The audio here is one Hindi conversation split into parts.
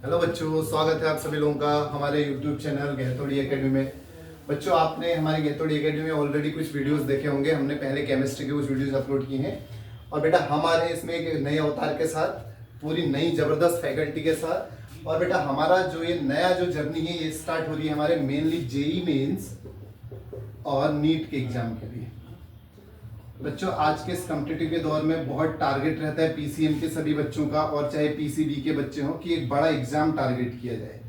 हेलो बच्चों, स्वागत है आप सभी लोगों का हमारे YouTube चैनल गहतोड़ी एकेडमी में। बच्चों, आपने हमारी गहतोड़ी एकेडमी में ऑलरेडी कुछ वीडियोस देखे होंगे। हमने पहले केमिस्ट्री के कुछ वीडियोस अपलोड किए हैं और बेटा हमारे इसमें एक नए अवतार के साथ, पूरी नई जबरदस्त फैकल्टी के साथ। और बेटा हमारा जो ये नया जो जर्नी है ये स्टार्ट हो रही है हमारे मेनली जेई मेंस और नीट के एग्जाम के लिए। बच्चों, आज के इस कॉम्पिटिटिव के दौर में बहुत टारगेट रहता है पीसीएम के सभी बच्चों का, और चाहे पीसीबी के बच्चे हों, कि एक बड़ा एग्जाम टारगेट किया जाए।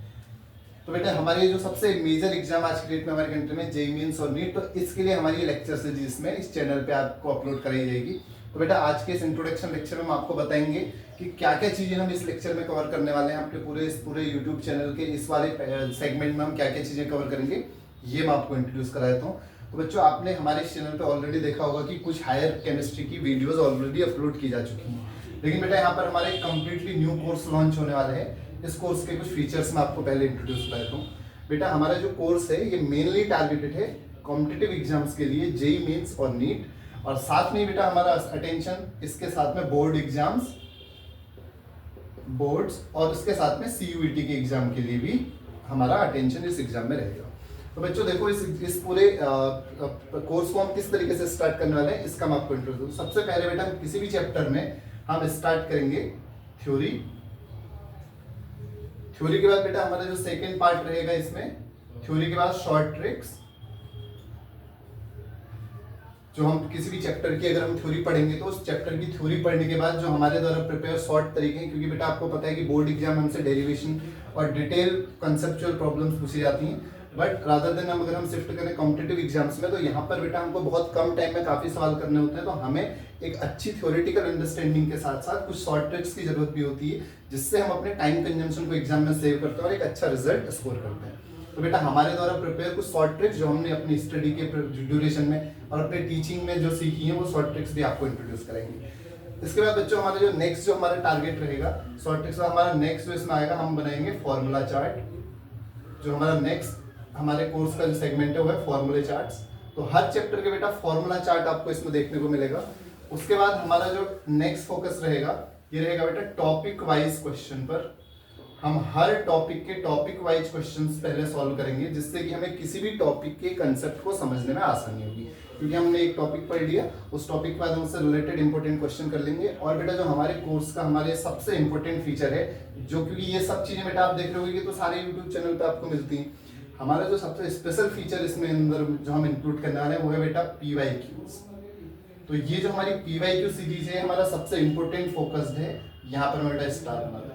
तो बेटा हमारे जो सबसे मेजर एग्जाम आज की डेट में हमारे कंट्री में जेईई मेंस और नीट, तो इसके लिए हमारी लेक्चर सीरीज जिसमें इस चैनल पे आपको अपलोड कराई जाएगी। तो बेटा आज के इस इंट्रोडक्शन लेक्चर में हम आपको बताएंगे कि क्या क्या चीजें हम इस लेक्चर में कवर करने वाले हैं। आपके इस पूरे यूट्यूब चैनल के इस वाले सेगमेंट में हम क्या क्या चीजें कवर करेंगे, ये मैं आपको इंट्रोड्यूस करा देता हूँ। तो बच्चों, आपने हमारे इस चैनल पे ऑलरेडी देखा होगा कि कुछ हायर केमिस्ट्री की वीडियोस ऑलरेडी अपलोड की जा चुकी हैं, लेकिन बेटा यहाँ पर हमारे कंप्लीटली न्यू कोर्स लॉन्च होने वाले हैं। इस कोर्स के कुछ फीचर्स मैं आपको पहले इंट्रोड्यूस कर देता हूँ। बेटा हमारा जो कोर्स है ये मेनली टारगेटेड है कॉम्पिटिटिव एग्जाम्स के लिए, जेईई मेंस और नीट, और साथ में बेटा हमारा अटेंशन इसके साथ में बोर्ड एग्जाम्स, बोर्ड्स, और उसके साथ में सीयूईटी के एग्जाम के लिए भी हमारा अटेंशन इस एग्जाम में रहेगा। तो बच्चों देखो, इस पूरे कोर्स को हम किस तरीके से स्टार्ट करने वाले हैं इसका मैं आपको इंट्रोड्यूस। सबसे पहले बेटा किसी भी चैप्टर में हम स्टार्ट करेंगे थ्योरी। थ्योरी के बाद बेटा हमारा जो सेकंड पार्ट रहेगा इसमें, थ्योरी के बाद शॉर्ट ट्रिक्स। जो हम किसी भी चैप्टर की अगर हम थ्योरी पढ़ेंगे तो उस चैप्टर की थ्योरी पढ़ने के बाद जो हमारे द्वारा प्रिपेयर शॉर्ट तरीके हैं, क्योंकि बेटा आपको पता है कि बोर्ड एग्जाम हमसे डेरिवेशन और डिटेल कंसेप्चुअल प्रॉब्लम्स पूछी जाती हैं, बट रादर देन अगर हम शिफ्ट करें कॉम्पिटिटिव एग्जाम्स में, तो यहाँ पर बेटा हमको बहुत कम टाइम में काफी सवाल करने होते हैं। तो हमें एक अच्छी थ्योरेटिकल अंडरस्टैंडिंग के साथ साथ कुछ शॉर्ट ट्रिक्स की जरूरत भी होती है, जिससे हम अपने टाइम कंजम्पशन को एग्जाम में सेव करते हैं और एक अच्छा रिजल्ट स्कोर करते हैं। तो बेटा हमारे द्वारा प्रिपेयर कुछ शॉर्ट ट्रिक्स जो हमने अपनी स्टडी के ड्यूरेशन में और अपने टीचिंग में जो सीखी है, वो शॉर्ट ट्रिक्स भी आपको इंट्रोड्यूस करेंगे। इसके बाद बच्चों हमारा जो नेक्स्ट जो हमारा टारगेट रहेगा शॉर्ट ट्रिक्स का, हमारा नेक्स्ट जो इसमें आएगा, हम बनाएंगे फॉर्मूला चार्ट। जो हमारा नेक्स्ट हमारे कोर्स का जो सेगमेंट है वो है फॉर्मूले चार्ट्स। तो हर चैप्टर के बेटा फॉर्मूला चार्ट आपको इसमें देखने को मिलेगा। उसके बाद हमारा जो नेक्स्ट फोकस रहेगा ये रहेगा बेटा टॉपिक वाइज क्वेश्चन पर। हम हर टॉपिक के टॉपिक वाइज क्वेश्चंस पहले सॉल्व करेंगे, जिससे कि हमें किसी भी टॉपिक के कंसेप्ट को समझने में आसानी होगी, क्योंकि हमने एक टॉपिक पढ़ लिया, उस टॉपिक के बाद हम उससे रिलेटेड इंपॉर्टेंट क्वेश्चन कर लेंगे। और बेटा जो हमारे कोर्स का हमारे सबसे इंपॉर्टेंट फीचर है, जो क्योंकि ये सब चीजें बेटा आप देख रहे होंगे तो सारे यूट्यूब चैनल पे आपको मिलती हैं, हमारा जो सबसे स्पेशल फीचर इसमें अंदर जो हम इंक्लूड करने वाले हैं वो है बेटा पीवाईक्यूज। तो ये जो हमारी पीवाईक्यू सीरीज है हमारा सबसे इंपॉर्टेंट फोकस्ड है, यहाँ पर बेटा स्टार हमारा।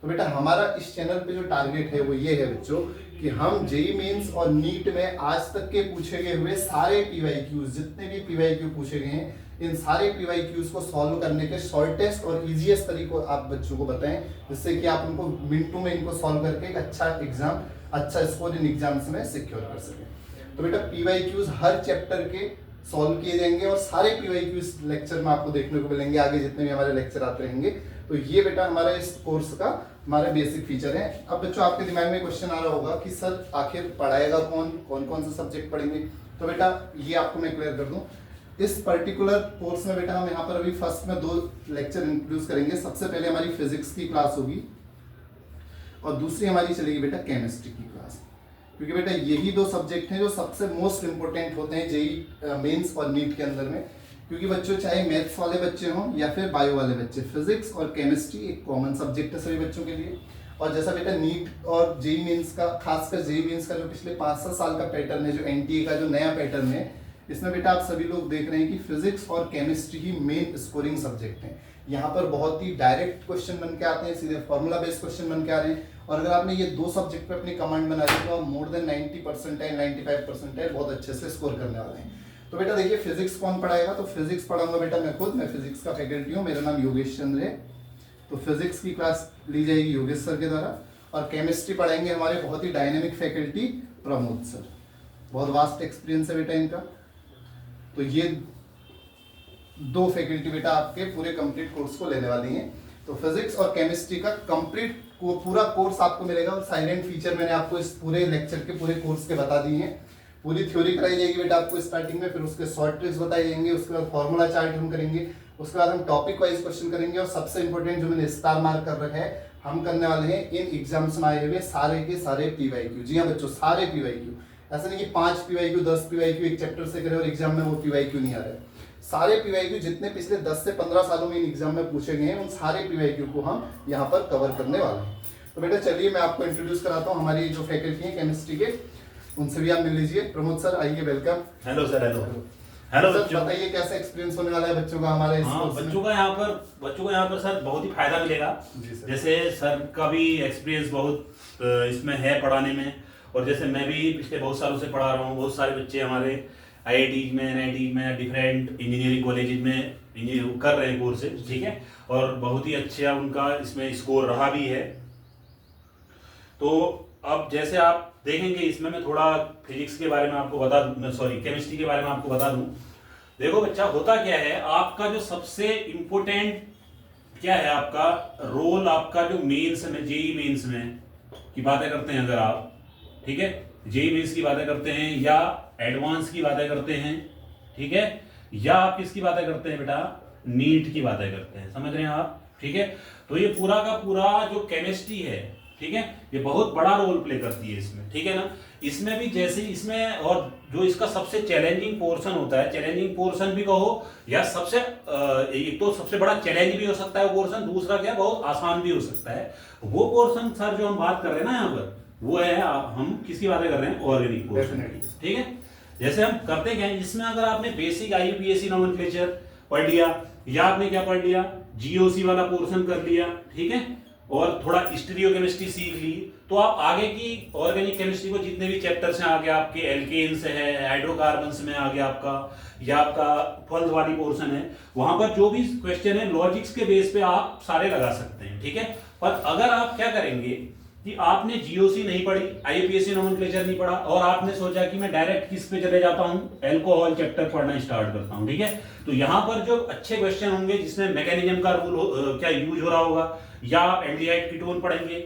तो बेटा हमारा इस चैनल पे जो टारगेट है वो ये है बच्चों कि हम जेईई मेंस और नीट में आज तक के पूछे गए हुए सारे पीवाईक्यूज, जितने भी पीवाईक्यू पूछे गए हैं, इन सारे पीवाईक्यूज को सॉल्व करने के शॉर्टेस्ट और इजीएस्ट तरीकों आप बच्चों को बताएं, जिससे कि आप उनको मिनटों में इनको सॉल्व करके एक अच्छा एग्जाम, अच्छा स्कोर इन एग्जाम्स में सिक्योर कर सकें। तो बेटा पीवाईक्यूज हर चैप्टर के सॉल्व किए जाएंगे और सारे पीवाईक्यूज लेक्चर में आपको देखने को मिलेंगे आगे जितने भी हमारे लेक्चर आते रहेंगे। तो ये बेटा हमारा इस कोर्स का हमारा बेसिक फीचर है। अब बच्चों आपके दिमाग में क्वेश्चन आ रहा होगा कि सर आखिर पढ़ाएगा कौन, कौन कौन से सब्जेक्ट पढ़ेंगे। तो बेटा ये आपको मैं क्लियर कर दूं, इस पर्टिकुलर कोर्स में बेटा हम यहाँ पर अभी फर्स्ट में 2 लेक्चर इंट्रोड्यूस करेंगे। सबसे पहले हमारी फिजिक्स की क्लास होगी और दूसरी हमारी चलेगी बेटा केमिस्ट्री की क्लास, क्योंकि बेटा यही 2 सब्जेक्ट हैं जो सबसे मोस्ट इंपोर्टेंट होते हैं जेईई मेंस और नीट के अंदर में। क्योंकि बच्चों चाहे मैथ्स वाले बच्चे हों या फिर बायो वाले बच्चे, फिजिक्स और केमिस्ट्री एक कॉमन सब्जेक्ट है सभी बच्चों के लिए। और जैसा बेटा नीट और जेईई मेंस का, खासकर जेईई मेंस का जो पिछले 5-7 साल का पैटर्न है, जो एनटीए का जो नया पैटर्न है, इसमें बेटा आप सभी लोग देख रहे हैं कि फिजिक्स और केमिस्ट्री ही मेन स्कोरिंग सब्जेक्ट हैं। यहाँ पर बहुत ही डायरेक्ट क्वेश्चन बन के आते हैं, सीधे फॉर्मूला बेस्ड क्वेश्चन बन के आ रहे हैं। और अगर आपने ये 2 सब्जेक्ट पे अपनी कमांड बना ली तो आप मोर देन 90%, 95% बहुत अच्छे से स्कोर करने वाले हैं। तो बेटा देखिए फिजिक्स कौन पढ़ाएगा, तो फिजिक्स पढ़ाऊंगा बेटा मैं खुद, मैं फिजिक्स का फैकल्टी हूँ, मेरा नाम योगेश चंद्र है। तो फिजिक्स की क्लास ली जाएगी योगेश सर के द्वारा, और केमिस्ट्री पढ़ाएंगे हमारे बहुत ही डायनेमिक फैकल्टी प्रमोद सर, बहुत वास्ट एक्सपीरियंस है बेटा इनका। तो ये 2 फैकल्टी बेटा आपके पूरे कंप्लीट कोर्स को लेने वाली हैं। तो फिजिक्स और केमिस्ट्री का कंप्लीट पूरा कोर्स आपको मिलेगा, और साइलेंट फीचर मैंने आपको इस पूरे लेक्चर के पूरे कोर्स के बता दिए हैं। पूरी थ्योरी कराई जाएगी बेटा आपको स्टार्टिंग में, फिर उसके शॉर्ट ट्रिक्स बताए जाएंगे, उसके बाद फॉर्मूला चार्ट हम करेंगे, उसके बाद हम टॉपिक वाइज क्वेश्चन करेंगे, और सबसे इंपॉर्टेंट जो मैंने स्टार मार्क कर रखा है हम करने वाले हैं इन एग्जाम्स में आए हुए सारे के सारे पीवाईक्यू। जी हाँ बच्चों, सारे पीवाईक्यू। ऐसा नहीं कि 5 पीवाईक्यू 10 पीवाईक्यू एक चैप्टर से करे और एग्जाम में वो पीवाईक्यू नहीं आ रहे। सारे पीवाईक्यू जितने पिछले 10 से 15 सालों में इन एग्जाम में पूछे गए हैं उन सारे पीवाईक्यू को हम यहाँ पर कवर करने वाले हैं। तो बेटा चलिए मैं आपको इंट्रोड्यूस कराता हूँ हमारी जो फैकल्टी है केमिस्ट्री के, उनसे भी आप मिल लीजिए। प्रमोद सर आइए, welcome. Hello sir. Hello sir, बताइए कैसा एक्सपीरियंस होने वाला है बच्चों का हमारे इस कोर्स में? बच्चों को यहाँ पर सर बहुत ही फायदा मिलेगा। जैसे सर का भी एक्सपीरियंस बहुत इसमें है पढ़ाने में, और जैसे मैं भी पिछले बहुत सालों से पढ़ा रहा हूँ। बहुत सारे बच्चे हमारे IIT में, NIT में, डिफरेंट इंजीनियरिंग कॉलेज में इंजीनियरिंग कर रहे हैं कोर्सेज, ठीक है, और बहुत ही अच्छा उनका इसमें स्कोर रहा भी है। तो अब जैसे आप देखेंगे इसमें मैं थोड़ा फिजिक्स के बारे में आपको बता दूं, सॉरी केमिस्ट्री के बारे में आपको बता दूं। देखो बच्चा, होता क्या है, आपका जो सबसे इम्पोर्टेंट क्या है, आपका रोल, आपका जो मेंस में, जेई मेंस में की बातें करते हैं अगर आप, ठीक है, जेई मेंस की बातें करते हैं या एडवांस की बातें करते हैं, ठीक है, या आप किसकी बातें करते हैं बेटा, नीट की बातें करते हैं, समझ रहे हैं आप, ठीक है। तो ये पूरा का पूरा जो केमिस्ट्री है, ठीक है, ये बहुत बड़ा रोल प्ले करती है इसमें, ठीक है ना। इसमें भी जैसे इसमें, और जो इसका सबसे चैलेंजिंग पोर्शन होता है, चैलेंजिंग पोर्शन भी कहो या सबसे एक तो सबसे बड़ा चैलेंज भी हो सकता है वो पोर्शन, दूसरा क्या बहुत आसान भी हो सकता है वो पोर्शन। सर जो हम बात कर रहे हैं ना यहाँ पर, वो है हम किसकी बातें कर रहे हैं, ऑर्गेनिक पोर्शन, ठीक है। जैसे हम करते क्या है, इसमें अगर आपने बेसिक IUPAC नोमेनक्लेचर पढ़ लिया, या आपने क्या पढ़ लिया, GOC वाला पोर्शन कर लिया, ठीक है, और थोड़ा स्टीरियोकेमिस्ट्री सीख ली, तो आप आगे की ऑर्गेनिक केमिस्ट्री को जितने भी चैप्टर्स हैं आगे आपके, एल्केन्स है, हाइड्रोकार्बन्स में आगे आपका, या आपका फल्स वाली पोर्शन है, वहां पर जो भी क्वेश्चन है लॉजिक्स के बेस पे आप सारे लगा सकते हैं, ठीक है। पर अगर आप क्या करेंगे कि आपने GOC नहीं पढ़ी, IUPAC नोमेनक्लेचर नहीं पढ़ा, और आपने सोचा कि मैं डायरेक्ट किस पे चले जाता हूं, अल्कोहल चैप्टर पढ़ना स्टार्ट करता हूं, ठीक है, तो यहां पर जो अच्छे क्वेश्चन होंगे जिसमें मैकेनिज्म का रूल क्या यूज हो रहा होगा, या एल्डिहाइड कीटोन पढ़ेंगे,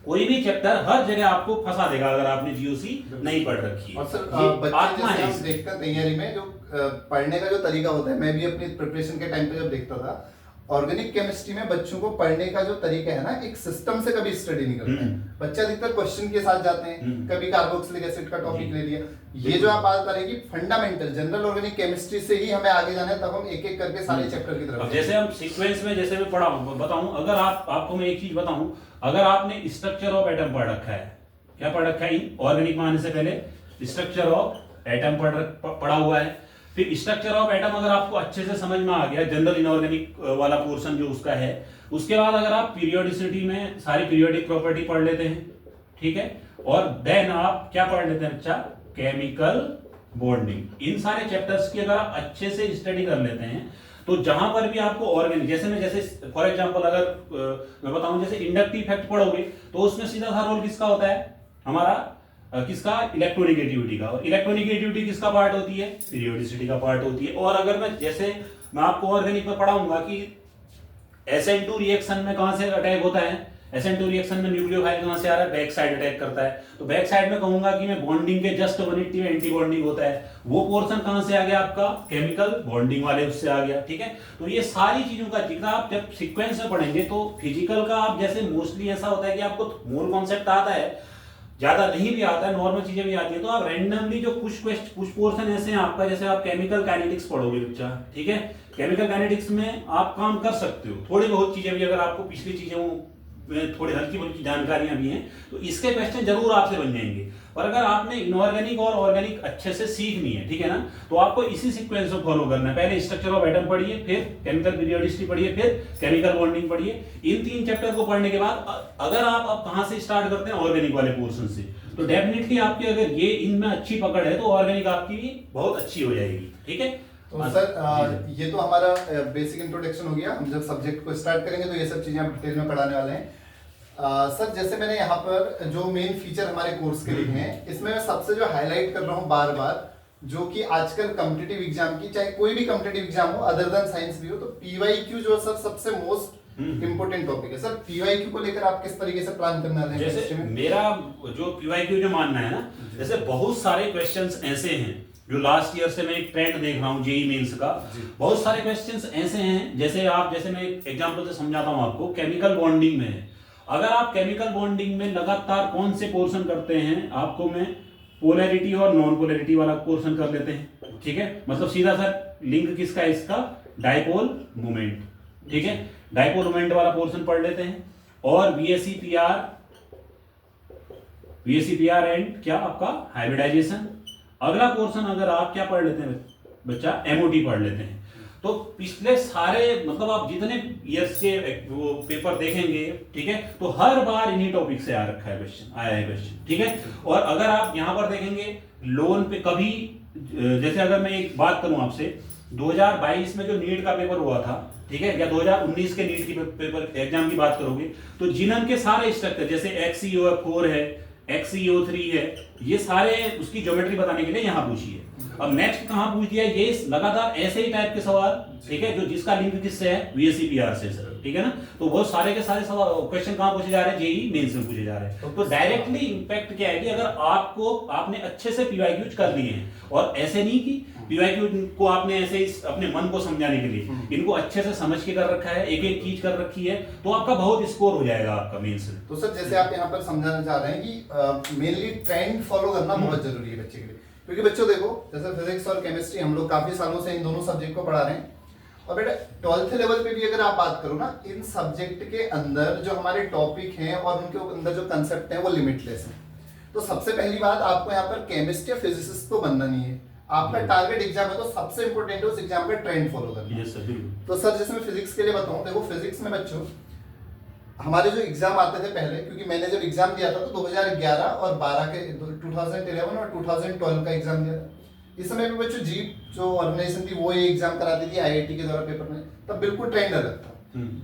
कोई भी चैप्टर हर जगह आपको फंसा देगा अगर आपने GOC नहीं पढ़ रखी है। और सर बच्चे जैसे हम देखते हैं तैयारी में जो पढ़ने का जो तरीका होता है, मैं भी अपनी प्रिपरेशन के टाइम पे जब देखता था, ऑर्गेनिक केमिस्ट्री में बच्चों को पढ़ने का जो तरीका है ना, एक सिस्टम से कभी स्टडी नहीं करते हैं। बच्चे अधिकतर क्वेश्चन के साथ जाते हैं, कभी कार्बोक्सिलिक एसिड का टॉपिक ले लिया। ये जो आप बात करें कि फंडामेंटल जनरल ऑर्गेनिक केमिस्ट्री से ही हमें आगे जाना है, तब हम एक एक करके सारे चैप्टर की तरफ। जैसे हम सीक्वेंस में जैसे मैं पढ़ाऊं, बताऊं, अगर आपको मैं एक चीज बताऊं, अगर आपने स्ट्रक्चर ऑफ एटम पढ़ रखा है, क्या पढ़ रखा है, ऑर्गेनिक में आने से पहले स्ट्रक्चर ऑफ एटम पढ़ा हुआ है, फिर स्ट्रक्चर ऑफ एटम अगर आपको अच्छे से समझ में आ गया, जनरल इनऑर्गेनिक वाला पोर्शन जो उसका है, उसके बाद अगर आप पीरियोडिसिटी में सारी पीरियोडिक प्रॉपर्टी पढ़ लेते हैं, ठीक है, और देन आप क्या पढ़ लेते हैं बच्चा, केमिकल बॉन्डिंग। इन सारे चैप्टर्स की अगर आप अच्छे से स्टडी कर लेते हैं, तो जहां पर भी आपको ऑर्गेनिक, जैसे फॉर एग्जांपल अगर मैं बताऊं, जैसे इंडक्टिव इफेक्ट पढ़ोगे तो उसमें सीधा सा रोल किसका होता है, हमारा किसका, इलेक्ट्रोनिगेटिविटी का। और इलेक्ट्रोनिगेटिविटी किसका पार्ट होती है, पीरियोडिसिटी का पार्ट होती है। और अगर मैं आपको ऑर्गेनिक में पढ़ाऊंगा कि SN2 रिएक्शन में कहां से अटैक होता है, SN2 रिएक्शन में न्यूक्लियोफाइल कहां से आ रहा है, बैक साइड अटैक करता है, तो बैक साइड में कहूंगा कि मैं बॉन्डिंग के जस्ट 180 में एंटी बॉन्डिंग होता है, वो पोर्शन कहां से आ गया आपका, केमिकल बॉन्डिंग वाले उससे आ गया, ठीक है। तो ये सारी चीजों का जिक्र आप जब सीक्वेंस में पढ़ेंगे, तो फिजिकल का आप जैसे मोस्टली ऐसा होता है कि आपको मूल कॉन्सेप्ट आता है, ज्यादा नहीं भी आता है, नॉर्मल चीजें भी आती है, तो आप रैंडमली जो कुछ पोर्शन ऐसे हैं आपका, जैसे आप केमिकल काइनेटिक्स पढ़ोगे बच्चा, ठीक है, केमिकल काइनेटिक्स में आप काम कर सकते हो, थोड़ी बहुत चीजें भी अगर आपको पिछली चीजें थोड़ी हल्की फुल्की जानकारियां भी हैं, तो इसके क्वेश्चन जरूर आपसे बन जाएंगे। और अगर आपने इनऑर्गेनिक और ऑर्गेनिक अच्छे से सीखनी है, ठीक है ना, तो आपको इसी सीक्वेंस को फॉलो करना है। पहले स्ट्रक्चर ऑफ एटम पढ़िए, फिर केमिकल पीरियोडिसिटी पढ़िए, फिर केमिकल बॉन्डिंग पढ़िए। इन 3 चैप्टर को पढ़ने के बाद अगर आप अब कहां से स्टार्ट करते हैं, ऑर्गेनिक वाले पोर्शन से, तो डेफिनेटली आपकी अगर ये इनमें अच्छी पकड़ है तो ऑर्गेनिक आपकी भी बहुत अच्छी हो जाएगी, ठीक है। तो सर ये तो हमारा बेसिक इंट्रोडक्शन हो गया। हम जब सब्जेक्ट को स्टार्ट करेंगे तो ये सब चीजें हम डिटेल में पढ़ाने वाले हैं। सर जैसे मैंने यहाँ पर जो मेन फीचर हमारे कोर्स के लिखे हैं, इसमें मैं सबसे जो हाईलाइट कर रहा हूँ बार बार, जो कि आजकल कॉम्पिटिटिव एग्जाम की, चाहे कोई भी कॉम्पिटिटिव एग्जाम हो अदर देन साइंस भी हो, तो पीवाईक्यू जो सर सबसे मोस्ट इंपोर्टेंट टॉपिक है। सर पीवाईक्यू को लेकर आप किस तरीके से प्लान करने वाले हैं? जैसे मेरा जो पीवाईक्यू जो मानना है ना, जैसे बहुत सारे क्वेश्चंस ऐसे हैं जो लास्ट ईयर से मैं एक ट्रेंड देख रहा हूँ जेई मेंस का, बहुत सारे क्वेश्चंस ऐसे हैं, जैसे मैं एग्जांपल से समझाता हूँ आपको, केमिकल बॉन्डिंग में है, अगर आप केमिकल बॉन्डिंग में लगातार कौन से पोर्शन करते हैं, आपको मैं पोलैरिटी और नॉन पोलैरिटी वाला पोर्शन कर लेते हैं, ठीक है। मतलब सीधा सा लिंक किसका है, इसका डाइपोल मोमेंट, ठीक है। डाइपोल मोमेंट वाला पोर्शन पढ़ लेते हैं। और वीएसईपीआर एंड क्या आपका हाइब्रिडाइजेशन। अगला पोर्शन अगर आप क्या पढ़ लेते हैं बच्चा, एमओटी पढ़ लेते हैं। तो पिछले सारे मतलब आप जितने ईयर्स के वो पेपर देखेंगे, ठीक है, तो हर बार इन्हीं टॉपिक से आ रखा है क्वेश्चन, आया है क्वेश्चन, ठीक है। और अगर आप यहाँ पर देखेंगे लोन पे कभी, जैसे अगर मैं एक बात करूं आपसे, 2022 में जो नीट का पेपर हुआ था, ठीक है, या 2019 के नीट की पेपर एग्जाम की बात करोगे तो जिनन के सारे स्ट्रक्चर जैसे XeO4 है, XeO3 है, ये सारे उसकी ज्योमेट्री बताने के लिए यहाँ पूछी है। अब नेक्स्ट कहां पूछ दिया, ये लगातार ऐसे ही टाइप के सवाल, ठीक है, जो जिसका लिंक किससे है, वीएसईपीआर से सर, ठीक है ना। तो वो सारे के सारे सवाल क्वेश्चन कहां पूछे जा रहे हैं, जेईई मेंस में पूछे जा रहे हैं। तो डायरेक्टली इंपैक्ट क्या है कि अगर आपने अच्छे से पीवाईक्यूज कर लिए हैं, और ऐसे नहीं कि पीवाईक्यू को आपने ऐसे ही अपने मन को समझाने के लिए इनको अच्छे से समझ के कर रखा है, एक एक चीज कर रखी है, तो आपका बहुत स्कोर हो जाएगा आपका मेंस में। तो सर जैसे आप यहाँ पर समझाना चाह रहे हैं कि मेनली ट्रेंड फॉलो करना बहुत जरूरी है बच्चे के लिए, क्योंकि बच्चों देखो जैसे फिजिक्स और केमिस्ट्री हम लोग काफी सालों से इन दोनों सब्जेक्ट को पढ़ा रहे हैं, और बेटा 12th लेवल पे भी अगर आप बात करो ना, इन सब्जेक्ट के अंदर जो हमारे टॉपिक हैं और उनके अंदर जो कंसेप्ट हैं वो लिमिटलेस हैं। तो सबसे पहली बात, आपको यहाँ पर केमिस्ट या फिजिसिस्ट तो बनना नहीं है, आपका टारगेट एग्जाम है, तो सबसे इंपॉर्टेंट है उस एग्जाम का ट्रेंड फॉलो करना। तो सर जैसे मैं फिजिक्स के लिए बताऊं, देखो फिजिक्स में बच्चों हमारे जो एग्जाम आते थे पहले, क्योंकि मैंने जब एग्जाम दिया था तो 2011 और 12 के 2011 और 2012 का एग्जाम दिया था। इस समय पे बच्चों जीप जो ऑर्गेनाइजेशन थी वो ये एग्जाम कराती थी आईआईटी के द्वारा पेपर में, तब बिल्कुल ट्रेंड अलग था,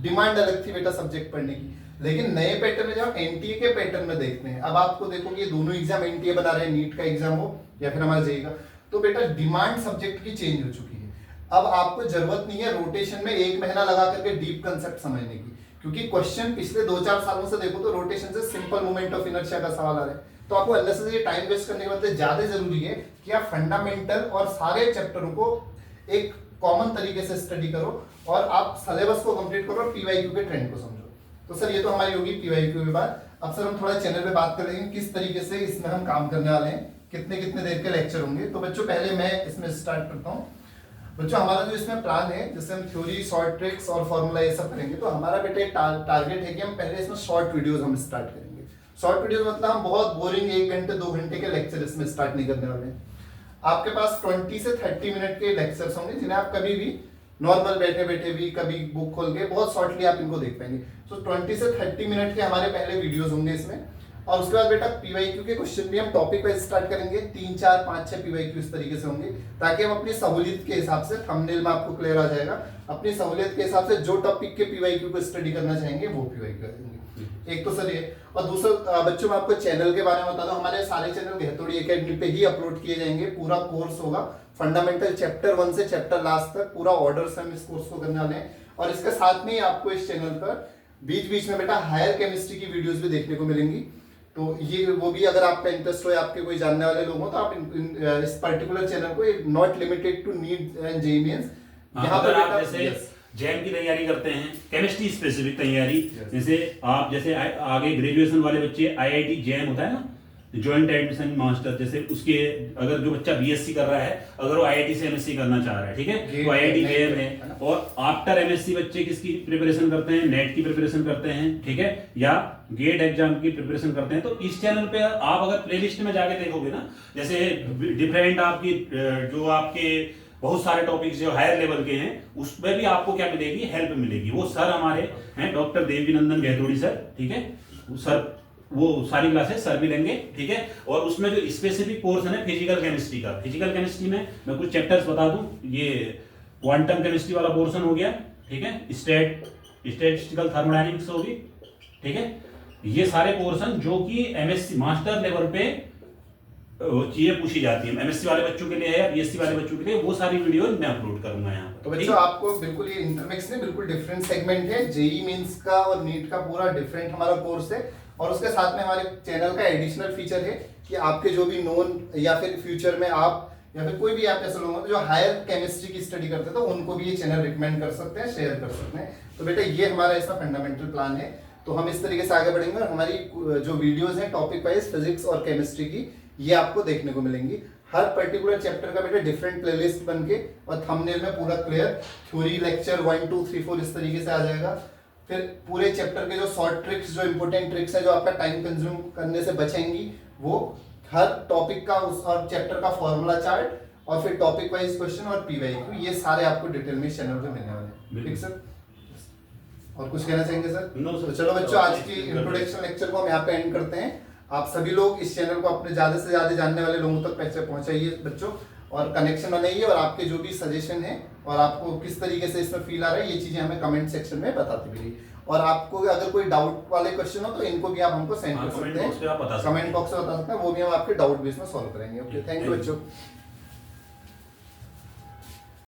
डिमांड अलग थी बेटा सब्जेक्ट पढ़ने की। लेकिन नए पैटर्न में जब एनटीए के पैटर्न में देखते हैं, अब आपको देखो कि ये दोनों एग्जाम एनटीए बना रहे हैं, नीट का एग्जाम हो या फिर हमारा जेईई का, तो बेटा डिमांड सब्जेक्ट की चेंज हो चुकी है। अब आपको जरूरत नहीं है रोटेशन में 1 महीना लगा करके डीप कंसेप्ट समझने की, क्योंकि क्वेश्चन पिछले 2-4 सालों से देखो तो रोटेशन से सिंपल मोमेंट ऑफ इनर्शिया का सवाल आ रहा है। तो आपको अननेसेसरी टाइम वेस्ट करने के बदले ज्यादा जरूरी है कि आप फंडामेंटल और सारे चैप्टरों को एक कॉमन तरीके से स्टडी करो और आप सिलेबस को कंप्लीट करो और पीवाईक्यू के ट्रेंड को समझो। तो सर ये तो हमारी होगी पीवाईक्यू के बाद। अब सर हम थोड़ा चैनल पे बात करेंगे किस तरीके से इसमें हम काम करने वाले हैं, कितने कितने देर के लेक्चर होंगे। तो बच्चों पहले मैं इसमें स्टार्ट करता हूँ। बच्चों हमारा जो इसमें प्लान है, जैसे हम थ्योरी, शॉर्ट ट्रिक्स और फॉर्मूला ये सब करेंगे, तो हमारा बेटे टारगेट है कि हम पहले इसमें शॉर्ट वीडियोस हम स्टार्ट करेंगे। शॉर्ट वीडियोस मतलब हम बहुत बोरिंग 1 घंटे 2 घंटे के लेक्चर इसमें स्टार्ट नहीं करने वाले हैं। आपके पास 20 से 30 मिनट के लेक्चर्स होंगे जिन्हें आप कभी भी नॉर्मल बैठे बैठे भी कभी बुक खोल के बहुत शॉर्टली आप इनको देख पाएंगे। तो 20 से 30 मिनट के हमारे पहले वीडियोस होंगे इसमें, और उसके बाद बेटा पीवाईक्यू के क्वेश्चन भी हम टॉपिक वाइज स्टार्ट करेंगे। 3, 4, 5, 6 पीवाईक्यू इस तरीके से होंगे, ताकि हम अपनी सहूलियत के हिसाब से, थंबनेल में आपको क्लियर आ जाएगा, अपनी सहूलियत के हिसाब से जो टॉपिक के पीवाईक्यू को स्टडी करना चाहेंगे वो पीवाईक्यू करेंगे। एक तो सर ये, और दूसरा बच्चों मैं आपको चैनल के बारे में बता दूं, हमारे सारे चैनल गहतोड़ी एकेडमी पे ही अपलोड किए जाएंगे। पूरा कोर्स होगा फंडामेंटल चैप्टर 1 से चैप्टर लास्ट तक, पूरा ऑर्डर से हम इस कोर्स को करने वाले हैं। और इसके साथ में ही आपको इस चैनल पर बीच बीच में बेटा हायर केमिस्ट्री की वीडियोस भी देखने को मिलेंगी। तो ये वो भी अगर आपका इंटरेस्ट हो, आपके कोई जानने वाले लोग हो, तो आप इस पर्टिकुलर चैनल को not limited to NEET and JEE mains, यहाँ पर आप जैसे जैम की तैयारी करते हैं, केमिस्ट्री स्पेसिफिक तैयारी, जैसे आप जैसे आगे ग्रेजुएशन वाले बच्चे आईआईटी जैम होता है ना, जॉइंट एडमिशन मास्टर, जैसे उसके अगर जो बच्चा बीएससी कर रहा है, अगर वो आईआईटी से एमएससी करना चाह रहा है, ठीक है, तो आईआईटी जैम है। और आफ्टर एमएससी बच्चे किसकी प्रिपरेशन करते हैं, नेट की प्रिपरेशन करते हैं, ठीक है, या गेट एग्जाम की प्रिपरेशन करते हैं। तो इस चैनल पे आप अगर प्लेलिस्ट में जाके देखोगे ना, जैसे डिफरेंट आपकी जो आपके बहुत सारे टॉपिक्स जो हायर लेवल के हैं, उसमें भी आपको क्या मिलेगी, हेल्प मिलेगी। वो सर हमारे हैं डॉक्टर देवीनंदन गहतोड़ी सर, ठीक है, सर वो सारी क्लासेस सर भी लेंगे, ठीक है। और उसमें जो स्पेसिफिक पोर्शन है फिजिकल केमिस्ट्री का, फिजिकल केमिस्ट्री में मैं कुछ चैप्टर्स बता दूं, ये क्वांटम केमिस्ट्री वाला पोर्शन हो गया, ठीक है, स्टैटिस्टिकल थर्मोडायनेमिक्स होगी, ठीक है। ये सारे पोर्शन जो कि एमएससी मास्टर लेवल पे चीजें पूछी जाती है, एमएससी वाले बच्चों के लिए है या बीएससी वाले बच्चों के लिए, वो सारी वीडियो मैं अपलोड करूंगा यहाँ पर। तो बच्चों आपको बिल्कुल ये इंटरमिक्स नहीं, बिल्कुल डिफरेंट सेगमेंट है। जेईई मेंस का और नीट का पूरा डिफरेंट हमारा कोर्स है। और उसके साथ में हमारे चैनल का एडिशनल फीचर है कि आपके जो भी नोन या फिर फ्यूचर में आप या फिर कोई भी आप ऐसे लोग जो हायर केमिस्ट्री की स्टडी करते हैं, तो उनको भी ये चैनल रिकमेंड कर सकते हैं, शेयर कर सकते हैं। तो बेटा ये हमारा ऐसा फंडामेंटल प्लान है। तो हम इस तरीके से आगे बढ़ेंगे और हमारी जो वीडियोस हैं टॉपिक वाइज फिजिक्स और केमिस्ट्री की, ये आपको देखने को मिलेंगी। हर पर्टिकुलर चैप्टर का बेटा डिफरेंट प्लेलिस्ट बन के और थंबनेल में पूरा क्लियर थ्योरी लेक्चर 1 2 3 4 इस तरीके से आ जाएगा। फिर पूरे चैप्टर के जो शॉर्ट ट्रिक्स, जो इंपॉर्टेंट ट्रिक्स है जो आपका टाइम कंज्यूम करने से बचेंगी, वो हर टॉपिक का उस और चैप्टर का फॉर्मूला चार्ट और फिर टॉपिक वाइज क्वेश्चन और पीवाईक्यू, ये सारे आपको डिटेल में इस चैनल पे मिलने वाले हैं। ठीक सर, और कुछ कहना चाहेंगे सर? No sir. तो चलो बच्चों, आज की इंट्रोडक्शन लेक्चर को हम यहाँ पे एंड करते हैं। आप सभी लोग इस चैनल को अपने ज्यादा से ज्यादा जानने वाले लोगों तक पैसे पहुंचाइए बच्चों, और कनेक्शन बनाइए, और आपके जो भी सजेशन है और आपको किस तरीके से इसमें फील आ रहा है, ये चीजें हमें कमेंट सेक्शन में बताते रहिए। और आपको अगर कोई डाउट वाले क्वेश्चन हो तो इनको भी आप हमको सेंड कर सकते हैं, कमेंट बॉक्स में बता सकते हैं, वो भी हम आपके डाउट बेस में सॉल्व करेंगे। ओके, थैंक यू बच्चों।